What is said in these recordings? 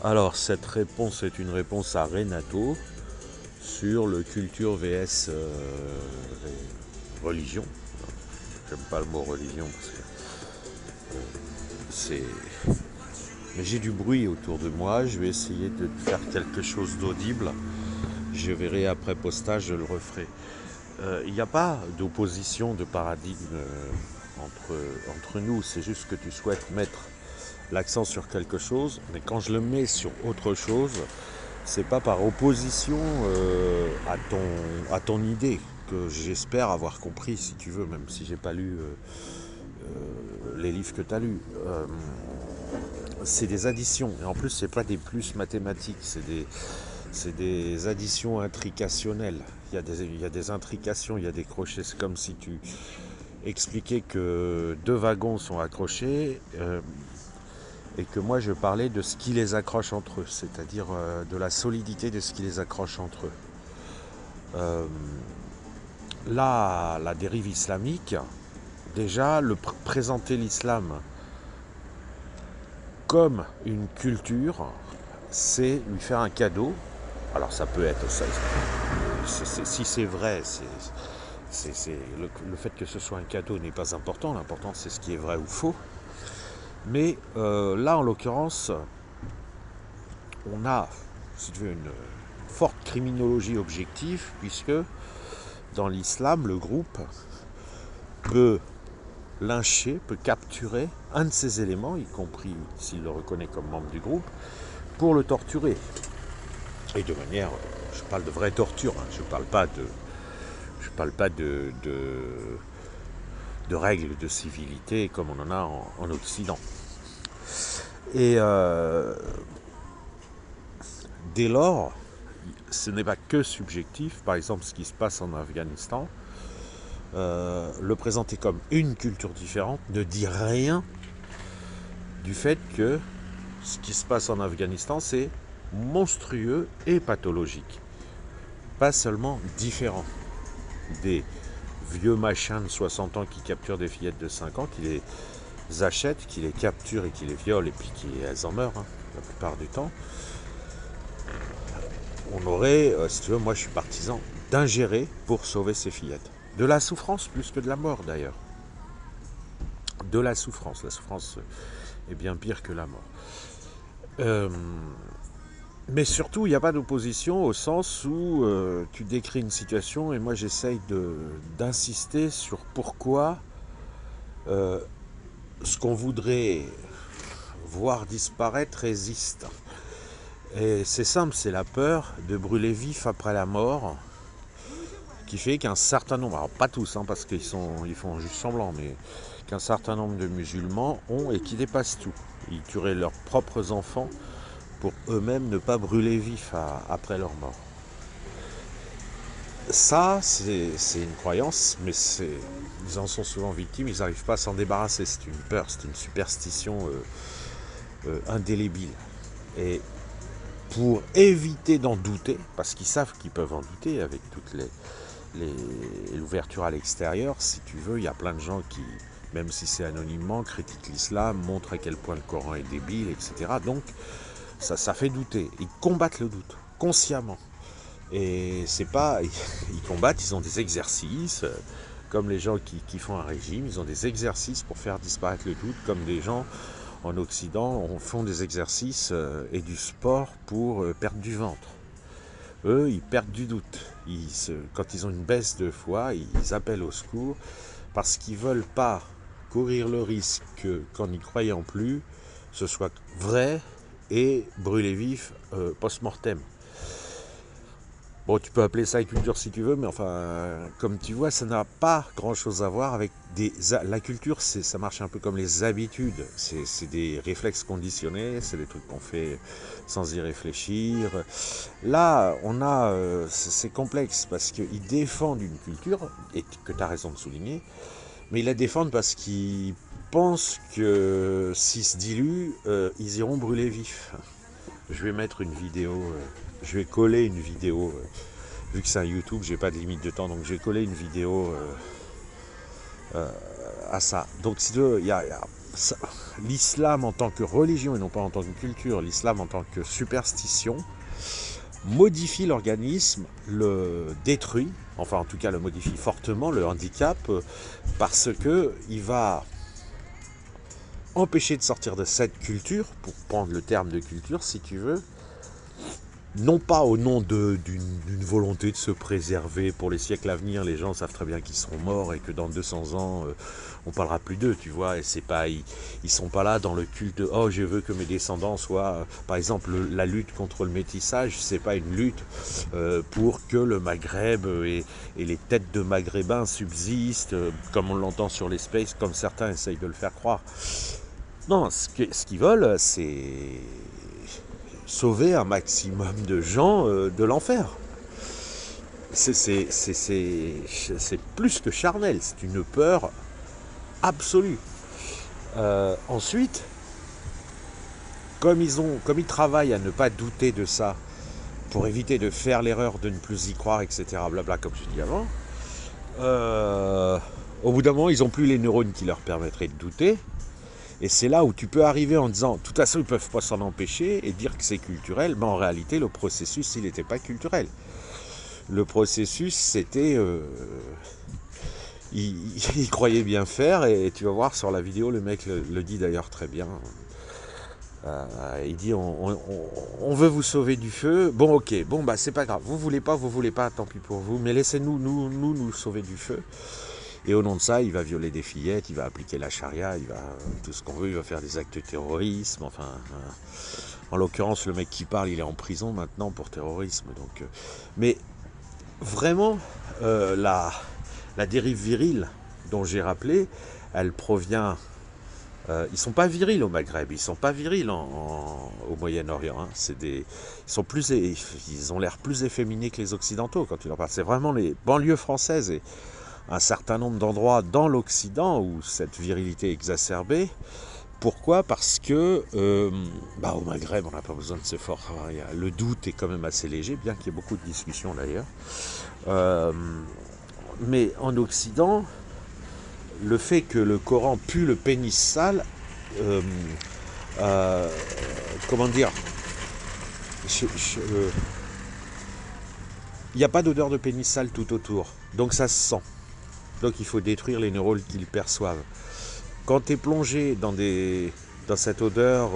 Alors, cette réponse est une réponse à Renato sur le culture vs religion. J'aime pas le mot religion parce que c'est. Mais j'ai du bruit autour de moi. Je vais essayer de faire quelque chose d'audible. Je verrai après postage, je le referai. Il n'y a pas d'opposition de paradigme entre nous. C'est juste que tu souhaites mettre l'accent sur quelque chose, mais quand je le mets sur autre chose, c'est pas par opposition à ton idée que j'espère avoir compris, si tu veux, même si j'ai pas lu les livres que tu as lus. C'est des additions, et en plus c'est pas des plus mathématiques, c'est des additions intricationnelles. Il y a des intrications, il y a des crochets. C'est comme si tu expliquais que deux wagons sont accrochés et que moi je parlais de ce qui les accroche entre eux, c'est-à-dire de la solidité de ce qui les accroche entre eux. Là, la dérive islamique, déjà, présenter l'islam comme une culture, c'est lui faire un cadeau. Alors ça peut être ça. Si c'est vrai, le fait que ce soit un cadeau n'est pas important. L'important c'est ce qui est vrai ou faux. Mais là, en l'occurrence, on a, si tu veux, une forte criminologie objective, puisque dans l'islam, le groupe peut lyncher, peut capturer un de ses éléments, y compris s'il le reconnaît comme membre du groupe, pour le torturer. Et de manière, je parle de vraie torture, hein, je parle pas de règles de civilité comme on en a en Occident. Et dès lors, ce n'est pas que subjectif. Par exemple, ce qui se passe en Afghanistan, le présenter comme une culture différente ne dit rien du fait que ce qui se passe en Afghanistan, c'est monstrueux et pathologique. Pas seulement différent. Des vieux machins de 60 ans qui capturent des fillettes de 5 ans, qui les achètent, qui les capturent et qui les violent, et puis elles en meurent, hein, la plupart du temps. On aurait, si tu veux, moi je suis partisan d'ingérer pour sauver ces fillettes. De la souffrance plus que de la mort d'ailleurs. De la souffrance. La souffrance est bien pire que la mort. Mais surtout, il n'y a pas d'opposition au sens où tu décris une situation et moi j'essaye d'insister sur pourquoi ce qu'on voudrait voir disparaître résiste. Et c'est simple, c'est la peur de brûler vif après la mort qui fait qu'un certain nombre, alors pas tous, hein, parce qu'ils font juste semblant, mais qu'un certain nombre de musulmans ont et qui dépassent tout. Ils tueraient leurs propres enfants pour eux-mêmes ne pas brûler vif après leur mort. Ça, c'est une croyance, mais ils en sont souvent victimes, ils n'arrivent pas à s'en débarrasser. C'est une peur, c'est une superstition indélébile. Et pour éviter d'en douter, parce qu'ils savent qu'ils peuvent en douter avec toute l'ouverture à l'extérieur, si tu veux, il y a plein de gens qui, même si c'est anonymement, critiquent l'islam, montrent à quel point le Coran est débile, etc. Donc, ça fait douter. Ils combattent le doute, consciemment. Et c'est pas. Ils combattent, ils ont des exercices, comme les gens qui font un régime, ils ont des exercices pour faire disparaître le doute, comme des gens en Occident font des exercices et du sport pour perdre du ventre. Eux, ils perdent du doute. Quand ils ont une baisse de foi, ils appellent au secours parce qu'ils ne veulent pas courir le risque que, quand n'y croyant plus, ce soit vrai et brûler vif post-mortem. Bon, tu peux appeler ça culture si tu veux, mais enfin, comme tu vois, ça n'a pas grand-chose à voir avec la culture, ça marche un peu comme les habitudes. C'est des réflexes conditionnés, c'est des trucs qu'on fait sans y réfléchir. Là, c'est complexe parce qu'ils défendent une culture, et que tu as raison de souligner, mais ils la défendent parce qu'ils pensent que s'ils se diluent, ils iront brûler vif. Je vais mettre une vidéo, je vais coller une vidéo, vu que c'est un YouTube, j'ai pas de limite de temps, donc j'ai collé une vidéo à ça. Donc si tu veux, l'islam en tant que religion et non pas en tant que culture, l'islam en tant que superstition, modifie l'organisme, le détruit, enfin en tout cas le modifie fortement, le handicap, parce que il va empêcher de sortir de cette culture, pour prendre le terme de culture si tu veux, non pas au nom d'une volonté de se préserver pour les siècles à venir, les gens savent très bien qu'ils seront morts et que dans 200 ans, on parlera plus d'eux, tu vois, et c'est pas, ils sont pas là dans le culte de « oh, je veux que mes descendants soient… » Par exemple, la lutte contre le métissage, c'est pas une lutte pour que le Maghreb et les têtes de Maghrébins subsistent, comme on l'entend sur les spaces, comme certains essayent de le faire croire. Non, ce qu'ils veulent, c'est sauver un maximum de gens de l'enfer. C'est plus que charnel, c'est une peur absolue. Ensuite, comme ils travaillent à ne pas douter de ça, pour éviter de faire l'erreur de ne plus y croire, etc., blabla, comme je dis avant, au bout d'un moment, ils n'ont plus les neurones qui leur permettraient de douter. Et c'est là où tu peux arriver en disant, de toute façon, ils ne peuvent pas s'en empêcher et dire que c'est culturel, mais en réalité, le processus, il n'était pas culturel. Le processus, c'était… il croyait bien faire, et tu vas voir sur la vidéo, le mec le dit d'ailleurs très bien. Il dit, on veut vous sauver du feu. Bon, ok, bon, bah c'est pas grave. Vous voulez pas, tant pis pour vous, mais laissez-nous nous sauver du feu. Et au nom de ça, il va violer des fillettes, il va appliquer la charia, il va tout ce qu'on veut, il va faire des actes de terrorisme. Enfin, en l'occurrence, le mec qui parle, il est en prison maintenant pour terrorisme. Donc, mais vraiment, la dérive virile dont j'ai rappelé, elle provient… ils sont pas virils au Maghreb, ils sont pas virils au Moyen-Orient. Hein. Ils ont l'air plus efféminés que les Occidentaux quand tu leur parles. C'est vraiment les banlieues françaises et un certain nombre d'endroits dans l'Occident où cette virilité est exacerbée. Pourquoi ? Parce que au Maghreb, on n'a pas besoin de se forcer. Le doute est quand même assez léger, bien qu'il y ait beaucoup de discussions d'ailleurs. Mais en Occident, le fait que le Coran pue le pénis sale, comment dire, il n'y a pas d'odeur de pénis sale tout autour, donc ça se sent. Donc il faut détruire les neurones qui le perçoivent. Quand tu es plongé dans cette odeur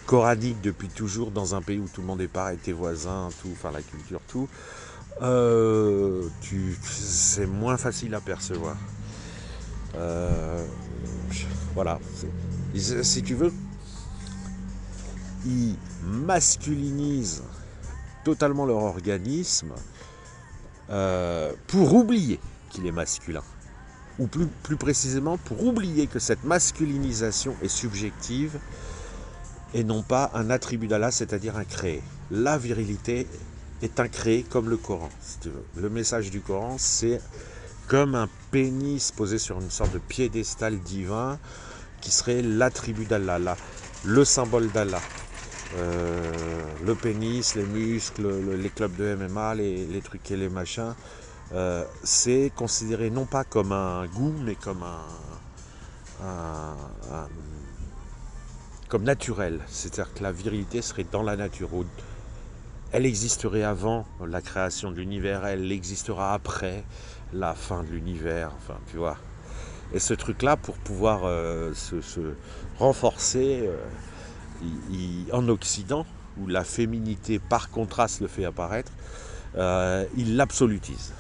coranique depuis toujours, dans un pays où tout le monde est pareil, tes voisins, tout, enfin la culture, tout, c'est moins facile à percevoir. Voilà. Si tu veux, ils masculinisent totalement leur organisme pour oublier qu'il est masculin. Ou plus précisément, pour oublier que cette masculinisation est subjective et non pas un attribut d'Allah, c'est-à-dire un créé. La virilité est un créé comme le Coran, si tu veux. Le message du Coran, c'est comme un pénis posé sur une sorte de piédestal divin qui serait l'attribut d'Allah, le symbole d'Allah. Le pénis, les muscles, les clubs de MMA, les trucs et les machins, c'est considéré non pas comme un goût, mais comme comme naturel. C'est-à-dire que la virilité serait dans la nature. Elle existerait avant la création de l'univers, elle existera après la fin de l'univers, enfin, tu vois. Et ce truc-là, pour pouvoir se renforcer en Occident, où la féminité par contraste le fait apparaître, il l'absolutise.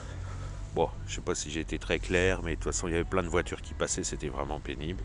Bon, je ne sais pas si j'ai été très clair, mais de toute façon, il y avait plein de voitures qui passaient, c'était vraiment pénible.